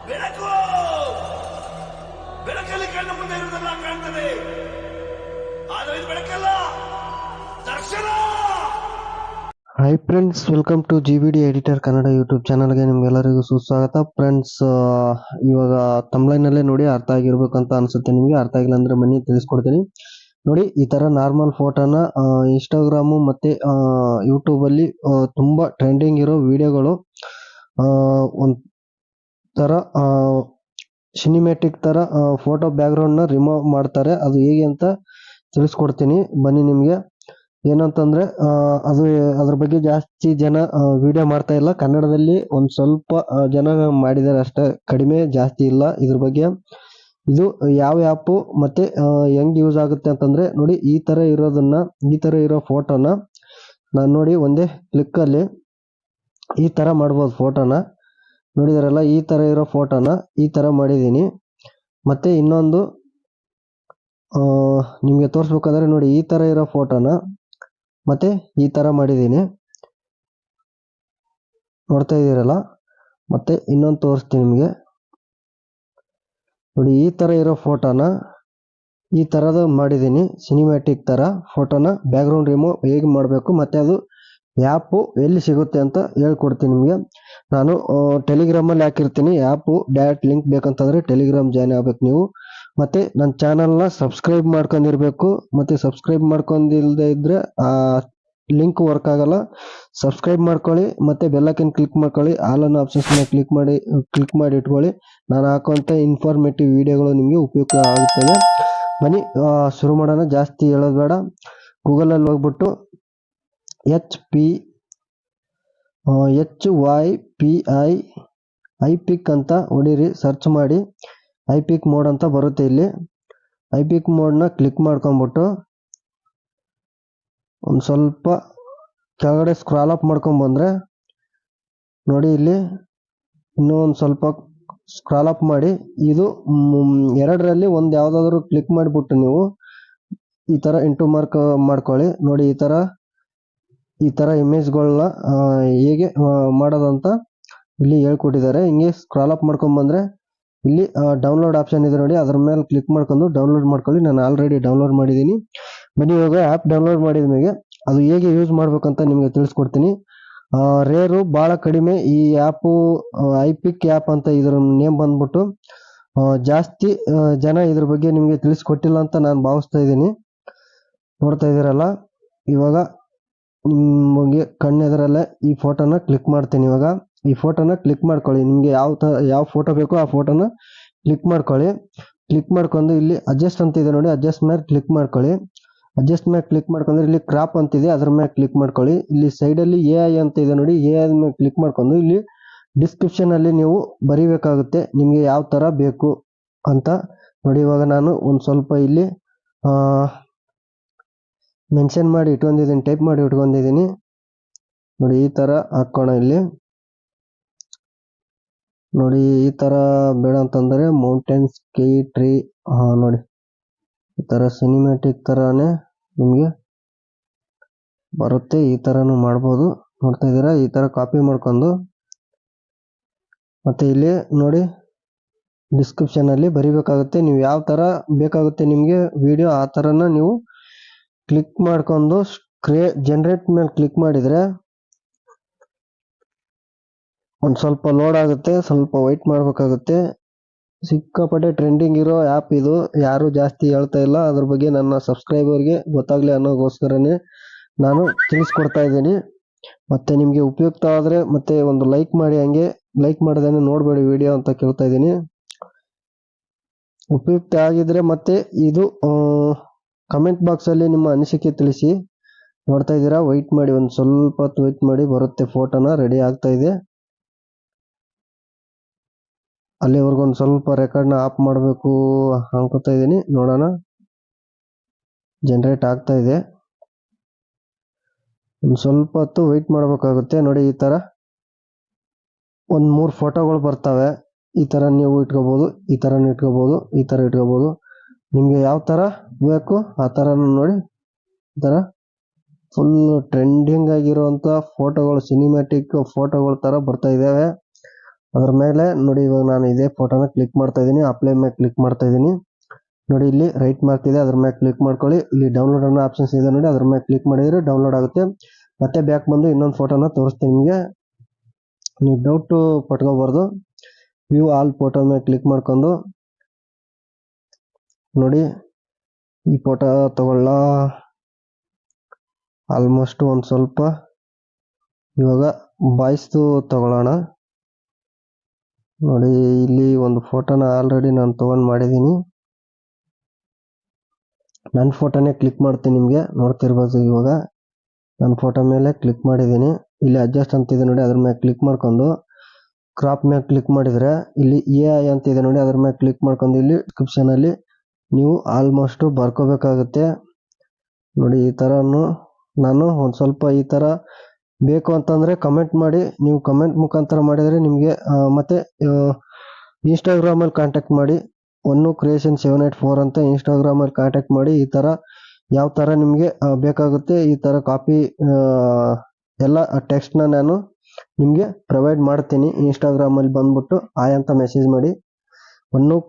ಬೆಳಕು ಬೆಳಕಲ್ಲಿ ಕಣ್ಣ ಮುಂದೆ ಇರುವುದೆಲ್ಲ ಕಾಣ್ತದೆ, ಆದರೆ ಇದು ಬೆಳಕಲ್ಲ, ದರ್ಶನ. Hi friends, welcome to GVD editor Kannada YouTube ಚಾನಲ್ಗೆ ನಿಮ್ಗೆಲ್ಲರಿಗೂ ಸುಸ್ವಾಗತ. ಫ್ರೆಂಡ್ಸ್, ಇವಾಗ ತಮ್ಲೈನಲ್ಲೇ ನೋಡಿ ಅರ್ಥ ಆಗಿರ್ಬೇಕಂತ ಅನ್ಸುತ್ತೆ ನಿಮಗೆ. ಅರ್ಥ ಆಗಿಲ್ಲ ಅಂದ್ರೆ ಬನ್ನಿ ತಿಳಿಸ್ಕೊಡ್ತೀನಿ. ನೋಡಿ, ಈ ತರ ನಾರ್ಮಲ್ ಫೋಟೋನ ಇನ್ಸ್ಟಾಗ್ರಾಮು ಮತ್ತೆ ಯೂಟ್ಯೂಬ್ ಅಲ್ಲಿ ತುಂಬಾ ಟ್ರೆಂಡಿಂಗ್ ಇರೋ ವಿಡಿಯೋಗಳು ಒಂಥರ ಸಿನಿಮ್ಯಾಟಿಕ್ ತರ ಫೋಟೋ ಬ್ಯಾಕ್ಗ್ರೌಂಡ್ ನ ರಿಮೂವ್ ಮಾಡ್ತಾರೆ. ಅದು ಹೇಗೆ ಅಂತ ತಿಳಿಸ್ಕೊಡ್ತೀನಿ ಬನ್ನಿ ನಿಮ್ಗೆ. ಏನಂತಂದ್ರೆ ಅದು ಅದ್ರ ಬಗ್ಗೆ ಜಾಸ್ತಿ ಜನ ವಿಡಿಯೋ ಮಾಡ್ತಾ ಇಲ್ಲ. ಕನ್ನಡದಲ್ಲಿ ಒಂದ್ ಸ್ವಲ್ಪ ಜನ ಮಾಡಿದ್ದಾರೆ ಅಷ್ಟೇ, ಕಡಿಮೆ, ಜಾಸ್ತಿ ಇಲ್ಲ ಇದ್ರ ಬಗ್ಗೆ. ಇದು ಯಾವ ಆ್ಯಪ್ ಮತ್ತೆ ಹೆಂಗ್ ಯೂಸ್ ಆಗುತ್ತೆ ಅಂತಂದ್ರೆ, ನೋಡಿ ಈ ತರ ಇರೋ ಫೋಟೋನ ನಾನು ನೋಡಿ ಒಂದೇ ಕ್ಲಿಕ್ ಅಲ್ಲಿ ಈ ತರ ಮಾಡ್ಬೋದು. ಫೋಟೋನ ನೋಡಿದಾರಲ್ಲ, ಈ ತರ ಇರೋ ಫೋಟೋನ ಈ ತರ ಮಾಡಿದೀನಿ. ಮತ್ತೆ ಇನ್ನೊಂದು ನಿಮ್ಗೆ ತೋರಿಸ್ಬೇಕಾದ್ರೆ ನೋಡಿ, ಈ ತರ ಇರೋ ಫೋಟೋನ ಮತ್ತೆ ಈ ತರ ಮಾಡಿದೀನಿ, ನೋಡ್ತಾ ಇದ್ದೀರಲ್ಲ. ಮತ್ತೆ ಇನ್ನೊಂದು ತೋರಿಸ್ತೀನಿ ನಿಮ್ಗೆ. ನೋಡಿ, ಈ ತರ ಇರೋ ಫೋಟೋನ ಈ ತರದ ಮಾಡಿದೀನಿ, ಸಿನಿಮ್ಯಾಟಿಕ್ ತರ ಫೋಟೋನ ಬ್ಯಾಕ್ಗ್ರೌಂಡ್ ರಿಮೂವ್ ಹೇಗೆ ಮಾಡಬೇಕು ಮತ್ತೆ ಅದು ಆ್ಯಪ್ ಎಲ್ಲಿ ಸಿಗುತ್ತೆ ಅಂತ ಹೇಳ್ಕೊಡ್ತೀನಿ ನಿಮಗೆ. ನಾನು ಟೆಲಿಗ್ರಾಮ್ ಅಲ್ಲಿ ಹಾಕಿರ್ತೀನಿ ಆ್ಯಪ್. ಡೈರೆಕ್ಟ್ ಲಿಂಕ್ ಬೇಕಂತಂದ್ರೆ ಟೆಲಿಗ್ರಾಮ್ ಜಾಯ್ನ್ ಆಗ್ಬೇಕು ನೀವು. ಮತ್ತೆ ನನ್ನ ಚಾನಲ್ನ ಸಬ್ಸ್ಕ್ರೈಬ್ ಮಾಡ್ಕೊಂಡಿರ್ಬೇಕು. ಮತ್ತೆ ಸಬ್ಸ್ಕ್ರೈಬ್ ಮಾಡ್ಕೊಂಡಿಲ್ದೇ ಇದ್ರೆ ಆ ಲಿಂಕ್ ವರ್ಕ್ ಆಗಲ್ಲ. ಸಬ್ಸ್ಕ್ರೈಬ್ ಮಾಡ್ಕೊಳ್ಳಿ, ಮತ್ತೆ ಬೆಲ್ ಐಕನ್ ಕ್ಲಿಕ್ ಮಾಡ್ಕೊಳ್ಳಿ, ಆಲ್ ಅನ್ನೋ ಆಪ್ಷನ್ಸ್ ಕ್ಲಿಕ್ ಮಾಡಿ ಇಟ್ಕೊಳ್ಳಿ. ನಾನು ಹಾಕುವಂತ ಇನ್ಫಾರ್ಮೇಟಿವ್ ವಿಡಿಯೋಗಳು ನಿಮಗೆ ಉಪಯುಕ್ತ ಆಗುತ್ತವೆ. ಬನ್ನಿ ಶುರು ಮಾಡೋಣ. ಜಾಸ್ತಿ ಹೇಳೋದು ಬೇಡ. ಗೂಗಲ್ ಅಲ್ಲಿ ಹೋಗ್ಬಿಟ್ಟು HYPI ಐಪಿಕ್ ಅಂತ ಹೊಡೀರಿ, ಸರ್ಚ್ ಮಾಡಿ. ಐಪಿಕ್ ಮೋಡ್ ಅಂತ ಬರುತ್ತೆ. ಇಲ್ಲಿ ಐಪಿಕ್ ಮೋಡ್ನ ಕ್ಲಿಕ್ ಮಾಡ್ಕೊಂಡ್ಬಿಟ್ಟು ಒಂದು ಸ್ವಲ್ಪ ಕೆಳಗಡೆ ಸ್ಕ್ರಾಲ್ ಅಪ್ ಮಾಡ್ಕೊಂಡ್ ಬಂದ್ರೆ ನೋಡಿ, ಇಲ್ಲಿ ಇನ್ನೂ ಒಂದು ಸ್ವಲ್ಪ ಸ್ಕ್ರಾಲ್ ಅಪ್ ಮಾಡಿ, ಇದು ಎರಡರಲ್ಲಿ ಒಂದು ಯಾವ್ದಾದ್ರು ಕ್ಲಿಕ್ ಮಾಡಿಬಿಟ್ಟು ನೀವು ಈ ತರ ಇಂಟು ಮಾರ್ಕ್ ಮಾಡ್ಕೊಳ್ಳಿ. ನೋಡಿ, ಈ ತರ ಇಮೇಜ್ಗಳನ್ನ ಹೇಗೆ ಮಾಡೋದಂತ ಇಲ್ಲಿ ಹೇಳ್ಕೊಟ್ಟಿದ್ದಾರೆ. ಹಿಂಗೆ ಸ್ಕ್ರಾಲ್ ಅಪ್ ಮಾಡ್ಕೊಂಡ್ ಬಂದ್ರೆ ಇಲ್ಲಿ ಡೌನ್ಲೋಡ್ ಆಪ್ಷನ್ ಇದೆ ನೋಡಿ, ಅದ್ರ ಮೇಲೆ ಕ್ಲಿಕ್ ಮಾಡ್ಕೊಂಡು ಡೌನ್ಲೋಡ್ ಮಾಡ್ಕೊಳ್ಳಿ. ನಾನು ಆಲ್ರೆಡಿ ಡೌನ್ಲೋಡ್ ಮಾಡಿದ್ದೀನಿ. ಬನ್ನಿ, ಇವಾಗ ಆ್ಯಪ್ ಡೌನ್ಲೋಡ್ ಮಾಡಿದ ಮೇಲೆ ಅದು ಹೇಗೆ ಯೂಸ್ ಮಾಡ್ಬೇಕಂತ ನಿಮಗೆ ತಿಳಿಸ್ಕೊಡ್ತೀನಿ. ರೇರು ಬಹಳ ಕಡಿಮೆ ಈ ಆ್ಯಪು, ಐಪಿಕ್ ಆ್ಯಪ್ ಅಂತ ಇದ್ರ ನೇಮ್ ಬಂದ್ಬಿಟ್ಟು. ಜಾಸ್ತಿ ಜನ ಇದ್ರ ಬಗ್ಗೆ ನಿಮಗೆ ತಿಳಿಸ್ಕೊಟ್ಟಿಲ್ಲ ಅಂತ ನಾನು ಭಾವಿಸ್ತಾ ಇದ್ದೀನಿ. ನೋಡ್ತಾ ಇದ್ದೀರಲ್ಲ, ಇವಾಗ ನಿಮಗೆ ಕಣ್ಣೆದರಲ್ಲೇ ಈ ಫೋಟೋನ ಕ್ಲಿಕ್ ಮಾಡ್ತೀನಿ. ಇವಾಗ ಈ ಫೋಟೋನ ಕ್ಲಿಕ್ ಮಾಡ್ಕೊಳ್ಳಿ. ನಿಮ್ಗೆ ಯಾವ ಫೋಟೋ ಬೇಕೋ ಆ ಫೋಟೋನ ಕ್ಲಿಕ್ ಮಾಡ್ಕೊಳ್ಳಿ. ಕ್ಲಿಕ್ ಮಾಡ್ಕೊಂಡು ಇಲ್ಲಿ ಅಡ್ಜಸ್ಟ್ ಅಂತ ಇದೆ ನೋಡಿ, ಅಡ್ಜಸ್ಟ್ ಮೇಲೆ ಕ್ಲಿಕ್ ಮಾಡ್ಕೊಳ್ಳಿ. ಅಡ್ಜಸ್ಟ್ ಮೇಲೆ ಕ್ಲಿಕ್ ಮಾಡ್ಕೊಂಡ್ರೆ ಇಲ್ಲಿ ಕ್ರಾಪ್ ಅಂತಿದೆ, ಅದ್ರ ಮೇಲೆ ಕ್ಲಿಕ್ ಮಾಡ್ಕೊಳ್ಳಿ. ಇಲ್ಲಿ ಸೈಡ್ ಅಲ್ಲಿ AI ಅಂತ ಇದೆ ನೋಡಿ, AI ಮೇಲೆ ಕ್ಲಿಕ್ ಮಾಡ್ಕೊಂಡು ಇಲ್ಲಿ ಡಿಸ್ಕ್ರಿಪ್ಷನ್ ಅಲ್ಲಿ ನೀವು ಬರಿಬೇಕಾಗುತ್ತೆ ನಿಮ್ಗೆ ಯಾವ ತರ ಬೇಕು ಅಂತ. ನೋಡಿ, ಇವಾಗ ನಾನು ಒಂದ್ ಸ್ವಲ್ಪ ಇಲ್ಲಿ ಮೆನ್ಷನ್ ಮಾಡಿ ಇಟ್ಕೊಂಡಿದ್ದೀನಿ, ಟೈಪ್ ಮಾಡಿ ಇಟ್ಕೊಂಡಿದ್ದೀನಿ. ನೋಡಿ, ಈ ತರ ಹಾಕೋಣ. ಇಲ್ಲಿ ನೋಡಿ, ಈ ತರ ಬೇಡ ಅಂತಂದ್ರೆ ಮೌಂಟೇನ್, ಸ್ಕೈ, ಟ್ರೀ, ನೋಡಿ ಈ ತರ ಸಿನಿಮ್ಯಾಟಿಕ್ ತರಾನೇ ನಿಮ್ಗೆ ಬರುತ್ತೆ. ಈ ತರನು ಮಾಡ್ಬೋದು. ನೋಡ್ತಾ ಇದ್ದೀರಾ, ಈ ತರ ಕಾಪಿ ಮಾಡ್ಕೊಂಡು ಮತ್ತೆ ಇಲ್ಲಿ ನೋಡಿ ಡಿಸ್ಕ್ರಿಪ್ಷನ್ ಅಲ್ಲಿ ಬರಿಬೇಕಾಗುತ್ತೆ. ನೀವು ಯಾವ ತರ ಬೇಕಾಗುತ್ತೆ ನಿಮ್ಗೆ ವಿಡಿಯೋ, ಆ ತರನ ನೀವು ಕ್ಲಿಕ್ ಮಾಡ್ಕೊಂಡು ಜನರೇಟ್ ಮೇಲೆ ಕ್ಲಿಕ್ ಮಾಡಿದ್ರೆ ಒಂದ್ ಸ್ವಲ್ಪ ಲೋಡ್ ಆಗುತ್ತೆ, ಸ್ವಲ್ಪ ವೈಟ್ ಮಾಡ್ಬೇಕಾಗುತ್ತೆ. ಸಿಕ್ಕಾಪಟ್ಟೆ ಟ್ರೆಂಡಿಂಗ್ ಇರೋ ಆ್ಯಪ್ ಇದು, ಯಾರು ಜಾಸ್ತಿ ಹೇಳ್ತಾ ಇಲ್ಲ ಅದ್ರ ಬಗ್ಗೆ. ನನ್ನ ಸಬ್ಸ್ಕ್ರೈಬರ್ಗೆ ಗೊತ್ತಾಗ್ಲಿ ಅನ್ನೋಗೋಸ್ಕರನೇ ನಾನು ತಿಳಿಸ್ಕೊಡ್ತಾ ಇದ್ದೀನಿ. ಮತ್ತೆ ನಿಮ್ಗೆ ಉಪಯುಕ್ತ ಆದ್ರೆ ಮತ್ತೆ ಒಂದು ಲೈಕ್ ಮಾಡಿ, ಹಂಗೆ ಲೈಕ್ ಮಾಡದೇನೆ ನೋಡ್ಬೇಡಿ ವಿಡಿಯೋ ಅಂತ ಕೇಳ್ತಾ ಇದ್ದೀನಿ. ಉಪಯುಕ್ತ ಆಗಿದ್ರೆ ಮತ್ತೆ ಇದು ಕಮೆಂಟ್ ಬಾಕ್ಸ್ ಅಲ್ಲಿ ನಿಮ್ಮ ಅನಿಸಿಕೆ ತಿಳಿಸಿ. ನೋಡ್ತಾ ಇದ್ದೀರಾ, ವೆಯ್ಟ್ ಮಾಡಿ, ಒಂದು ಸ್ವಲ್ಪ ಹೊತ್ತು ವೆಯ್ಟ್ ಮಾಡಿ, ಬರುತ್ತೆ. ಫೋಟೋನ ರೆಡಿ ಆಗ್ತಾ ಇದೆ. ಅಲ್ಲಿವರೆಗೂ ಒಂದು ಸ್ವಲ್ಪ ರೆಕಾರ್ಡ್ನ ಆಫ್ ಮಾಡಬೇಕು ಅನ್ಕೋತಾ ಇದ್ದೀನಿ. ನೋಡೋಣ, ಜನರೇಟ್ ಆಗ್ತಾ ಇದೆ. ಒಂದು ಸ್ವಲ್ಪ ಹೊತ್ತು ವೆಯ್ಟ್ ಮಾಡಬೇಕಾಗುತ್ತೆ. ನೋಡಿ, ಈ ತರ ಒಂದು 3 ಫೋಟೋಗಳು ಬರ್ತವೆ. ಈ ತರ ನೀವು ಇಟ್ಕೋಬಹುದು, ಈ ತರನು ಇಟ್ಕೋಬಹುದು, ಈ ತರ ಇಟ್ಕೋಬಹುದು. ನಿಮ್ಗೆ ಯಾವ ತರ ಬೇಕು ಆ ತರ ನೋಡಿ. ಈ ತರ ಫುಲ್ ಟ್ರೆಂಡಿಂಗ್ ಆಗಿರುವಂತ ಫೋಟೋಗಳು, ಸಿನಿಮ್ಯಾಟಿಕ್ ಫೋಟೋಗಳ ತರ ಬರ್ತಾ ಇದಾವೆ. ಅದ್ರ ಮೇಲೆ ನೋಡಿ ಇವಾಗ ನಾನು ಇದೇ ಫೋಟೋನ ಕ್ಲಿಕ್ ಮಾಡ್ತಾ ಇದ್ದೀನಿ. ಅಪ್ಲೈ ಮೇಲೆ ಕ್ಲಿಕ್ ಮಾಡ್ತಾ ಇದ್ದೀನಿ. ನೋಡಿ ಇಲ್ಲಿ ರೈಟ್ ಮಾರ್ಕ್ ಇದೆ, ಅದ್ರ ಮೇಲೆ ಕ್ಲಿಕ್ ಮಾಡ್ಕೊಳ್ಳಿ. ಇಲ್ಲಿ ಡೌನ್ಲೋಡ್ ಅನ್ನೋ ಆಪ್ಷನ್ಸ್ ಇದೆ ನೋಡಿ, ಅದ್ರ ಮೇಲೆ ಕ್ಲಿಕ್ ಮಾಡಿದ್ರೆ ಡೌನ್ಲೋಡ್ ಆಗುತ್ತೆ. ಮತ್ತೆ ಬ್ಯಾಕ್ ಬಂದು ಇನ್ನೊಂದು ಫೋಟೋನ ತೋರಿಸ್ತೀನಿ ನಿಮಗೆ. ನೀವು ಡೌಟ್ ಪಟ್ಕೋಬಾರ್ದು. ವ್ಯೂ ಆಲ್ ಫೋಟೋ ಮೇಲೆ ಕ್ಲಿಕ್ ಮಾಡ್ಕೊಂಡು ನೋಡಿ ಈ ಫೋಟೋ ತಗೊಳ್ಳ. ಆಲ್ಮೋಸ್ಟ್ ಒಂದು ಸ್ವಲ್ಪ ಇವಾಗ ಬಾಯ್ಸ್ದು ತಗೊಳ್ಳೋಣ. ನೋಡಿ ಇಲ್ಲಿ ಒಂದು ಫೋಟೋನ ಆಲ್ರೆಡಿ ನಾನು ತಗೊಂಡು ಮಾಡಿದ್ದೀನಿ. ನನ್ನ ಫೋಟೋನೇ ಕ್ಲಿಕ್ ಮಾಡ್ತೀನಿ, ನಿಮಗೆ ನೋಡ್ತಿರ್ಬೋದು. ಇವಾಗ ನನ್ನ ಫೋಟೋ ಮೇಲೆ ಕ್ಲಿಕ್ ಮಾಡಿದ್ದೀನಿ. ಇಲ್ಲಿ ಅಡ್ಜಸ್ಟ್ ಅಂತಿದೆ ನೋಡಿ, ಅದ್ರ ಮೇಲೆ ಕ್ಲಿಕ್ ಮಾಡ್ಕೊಂಡು ಕ್ರಾಪ್ ಮೇಲೆ ಕ್ಲಿಕ್ ಮಾಡಿದರೆ ಇಲ್ಲಿ AI ಅಂತಿದೆ ನೋಡಿ, ಅದ್ರ ಮೇಲೆ ಕ್ಲಿಕ್ ಮಾಡ್ಕೊಂಡು ಇಲ್ಲಿ ಡಿಸ್ಕ್ರಿಪ್ಷನಲ್ಲಿ ನೀವು ಆಲ್ಮೋಸ್ಟ್ ಬರ್ಕೋಬೇಕಾಗುತ್ತೆ. ನೋಡಿ ಈ ಥರನು ನಾನು ಒಂದು ಸ್ವಲ್ಪ ಈ ಥರ ಬೇಕು ಅಂತಂದರೆ ಕಮೆಂಟ್ ಮಾಡಿ. ನೀವು ಕಮೆಂಟ್ ಮುಖಾಂತರ ಮಾಡಿದರೆ ನಿಮಗೆ ಮತ್ತೆ ಇನ್ಸ್ಟಾಗ್ರಾಮಲ್ಲಿ ಕಾಂಟ್ಯಾಕ್ಟ್ ಮಾಡಿ. creation784 ಅಂತ ಇನ್ಸ್ಟಾಗ್ರಾಮಲ್ಲಿ ಕಾಂಟ್ಯಾಕ್ಟ್ ಮಾಡಿ. ಈ ಥರ ಯಾವ ಥರ ನಿಮಗೆ ಬೇಕಾಗುತ್ತೆ ಈ ಥರ ಕಾಪಿ ಎಲ್ಲ ಟೆಕ್ಸ್ಟ್ನ ನಾನು ನಿಮಗೆ ಪ್ರೊವೈಡ್ ಮಾಡ್ತೀನಿ. ಇನ್ಸ್ಟಾಗ್ರಾಮಲ್ಲಿ ಬಂದ್ಬಿಟ್ಟು ಆಯ್ ಅಂತ ಮೆಸೇಜ್ ಮಾಡಿ,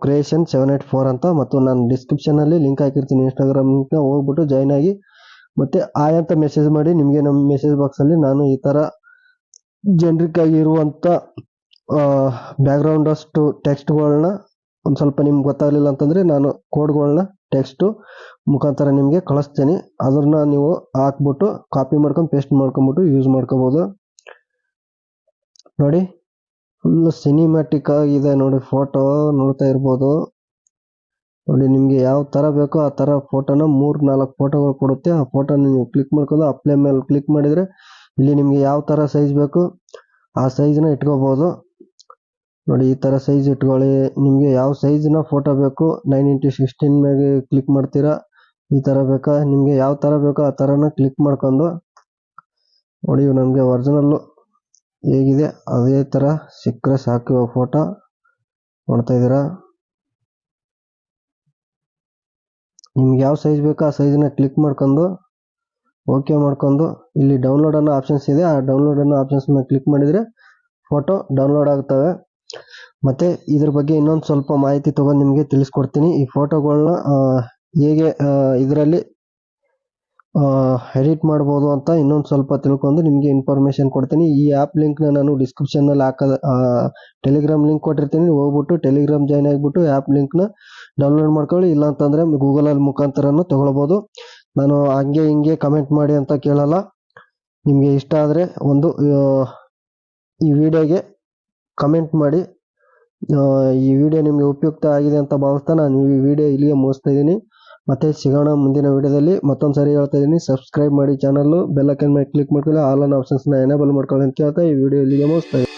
creation784 ಅಂತ. ಮತ್ತು ನಾನು ಡಿಸ್ಕ್ರಿಪ್ಷನಲ್ಲಿ ಲಿಂಕ್ ಹಾಕಿರ್ತೀನಿ, ಇನ್ಸ್ಟಾಗ್ರಾಮ್ ಲಿಂಕ್ನ ಹೋಗ್ಬಿಟ್ಟು ಜಾಯ್ನ್ ಆಗಿ ಮತ್ತು ಆಯ್ ಅಂತ ಮೆಸೇಜ್ ಮಾಡಿ. ನಿಮಗೆ ನಮ್ಮ ಮೆಸೇಜ್ ಬಾಕ್ಸಲ್ಲಿ ನಾನು ಈ ಥರ ಜೆನ್ರಿಕ್ ಆಗಿರುವಂಥ ಬ್ಯಾಕ್ಗ್ರೌಂಡಷ್ಟು ಟೆಕ್ಸ್ಟ್ಗಳನ್ನ ಒಂದು ಸ್ವಲ್ಪ ನಿಮ್ಗೆ ಗೊತ್ತಾಗಲಿಲ್ಲ ಅಂತಂದರೆ ನಾನು ಕೋಡ್ಗಳನ್ನ ಟೆಕ್ಸ್ಟು ಮುಖಾಂತರ ನಿಮಗೆ ಕಳಿಸ್ತೀನಿ. ಅದನ್ನ ನೀವು ಹಾಕ್ಬಿಟ್ಟು ಕಾಪಿ ಮಾಡ್ಕೊಂಡು ಪೇಸ್ಟ್ ಮಾಡ್ಕೊಂಬಿಟ್ಟು ಯೂಸ್ ಮಾಡ್ಕೋಬೋದು. ನೋಡಿ ಫುಲ್ಲು ಸಿನಿಮ್ಯಾಟಿಕ್ ಆಗಿದೆ ನೋಡಿ, ಫೋಟೋ ನೋಡ್ತಾ ಇರ್ಬೋದು. ನೋಡಿ ನಿಮಗೆ ಯಾವ ಥರ ಬೇಕೋ ಆ ಥರ ಫೋಟೋನ 3-4 ಫೋಟೋಗಳು ಕೊಡುತ್ತೆ. ಆ ಫೋಟೋನ ನೀವು ಕ್ಲಿಕ್ ಮಾಡ್ಕೊಂಡು ಅಪ್ಲೈ ಮೇಲೆ ಕ್ಲಿಕ್ ಮಾಡಿದರೆ ಇಲ್ಲಿ ನಿಮಗೆ ಯಾವ ಥರ ಸೈಜ್ ಬೇಕು ಆ ಸೈಜ್ನ ಇಟ್ಕೋಬೋದು. ನೋಡಿ ಈ ಥರ ಸೈಜ್ ಇಟ್ಕೊಳ್ಳಿ. ನಿಮಗೆ ಯಾವ ಸೈಜ್ನ ಫೋಟೋ ಬೇಕು 9x16 ಮೇಲೆ ಕ್ಲಿಕ್ ಮಾಡ್ತೀರಾ. ಈ ಥರ ಬೇಕಾ, ನಿಮಗೆ ಯಾವ ಥರ ಬೇಕೋ ಆ ಥರನ ಕ್ಲಿಕ್ ಮಾಡ್ಕೊಂಡು ನೋಡಿ ನಮಗೆ ಒರಿಜಿನಲ್ಲು ಹೇಗಿದೆ ಅದೇ ಥರ ಸಿಕ್ಕರೆ ಸಾಕು ಫೋಟೋ. ನೋಡ್ತಾ ಇದ್ದೀರಾ, ನಿಮ್ಗೆ ಯಾವ ಸೈಜ್ ಬೇಕೋ ಆ ಸೈಜ್ನ ಕ್ಲಿಕ್ ಮಾಡ್ಕೊಂಡು ಓಕೆ ಮಾಡ್ಕೊಂಡು ಇಲ್ಲಿ ಡೌನ್ಲೋಡ್ ಅನ್ನೋ ಆಪ್ಷನ್ಸ್ ಇದೆ, ಆ ಡೌನ್ಲೋಡ್ ಅನ್ನೋ ಆಪ್ಷನ್ಸ್ ಮೇಲೆ ಕ್ಲಿಕ್ ಮಾಡಿದರೆ ಫೋಟೋ ಡೌನ್ಲೋಡ್ ಆಗ್ತವೆ. ಮತ್ತು ಇದ್ರ ಬಗ್ಗೆ ಇನ್ನೊಂದು ಸ್ವಲ್ಪ ಮಾಹಿತಿ ತೊಗೊಂಡು ನಿಮಗೆ ತಿಳಿಸ್ಕೊಡ್ತೀನಿ. ಈ ಫೋಟೋಗಳನ್ನ ಹೇಗೆ ಇದರಲ್ಲಿ ಎಡಿಟ್ ಮಾಡ್ಬೋದು ಅಂತ ಇನ್ನೊಂದು ಸ್ವಲ್ಪ ತಿಳ್ಕೊಂಡು ನಿಮಗೆ ಇನ್ಫಾರ್ಮೇಷನ್ ಕೊಡ್ತೀನಿ. ಈ ಆ್ಯಪ್ ಲಿಂಕ್ನ ನಾನು ಡಿಸ್ಕ್ರಿಪ್ಷನ್ನಲ್ಲಿ ಟೆಲಿಗ್ರಾಮ್ ಲಿಂಕ್ ಕೊಟ್ಟಿರ್ತೀನಿ. ಹೋಗ್ಬಿಟ್ಟು ಟೆಲಿಗ್ರಾಮ್ ಜಾಯ್ನ್ ಆಗಿಬಿಟ್ಟು ಆ್ಯಪ್ ಲಿಂಕ್ನ ಡೌನ್ಲೋಡ್ ಮಾಡ್ಕೊಳ್ಳಿ. ಇಲ್ಲ ಅಂತಂದರೆ ಗೂಗಲಲ್ಲಿ ಮುಖಾಂತರನೂ ತೊಗೊಳ್ಬೋದು. ನಾನು ಹಂಗೆ ಹಿಂಗೆ ಕಮೆಂಟ್ ಮಾಡಿ ಅಂತ ಕೇಳಲ್ಲ. ನಿಮಗೆ ಇಷ್ಟ ಆದರೆ ಒಂದು ಈ ವಿಡಿಯೋಗೆ ಕಮೆಂಟ್ ಮಾಡಿ. ಈ ವಿಡಿಯೋ ನಿಮಗೆ ಉಪಯುಕ್ತ ಆಗಿದೆ ಅಂತ ಭಾವಿಸ್ತಾ ನಾನು ಈ ವಿಡಿಯೋ ಇಲ್ಲಿಗೆ ಮುಗಿಸ್ತಾ ಇದ್ದೀನಿ. ಮತ್ತೆ ಸಿಗೋಣ ಮುಂದಿನ ವಿಡಿಯೋದಲ್ಲಿ. ಮತ್ತೊಂದು ಸಾರಿ ಹೇಳ್ತಾ ಇದ್ದೀನಿ, ಸಬ್ಸ್ಕ್ರೈಬ್ ಮಾಡಿ ಚಾನಲ್ಲು, ಬೆಲ್ ಐಕಾನ್ ಮೇಲೆ ಕ್ಲಿಕ್ ಮಾಡ್ಕೊಳ್ಳಿ, ಆಲ್ ಆನ್ ಆಪ್ಷನ್ಸ್ನ ಎನೇಬಲ್ ಮಾಡ್ಕೊಳ್ಳಿ ಅಂತ ಹೇಳ್ತಾ ಈ ವಿಡಿಯೋ ಇಲ್ಲಿಗೆ ಮುಗಿಸ್ತಾ ಇದ್ದೀನಿ.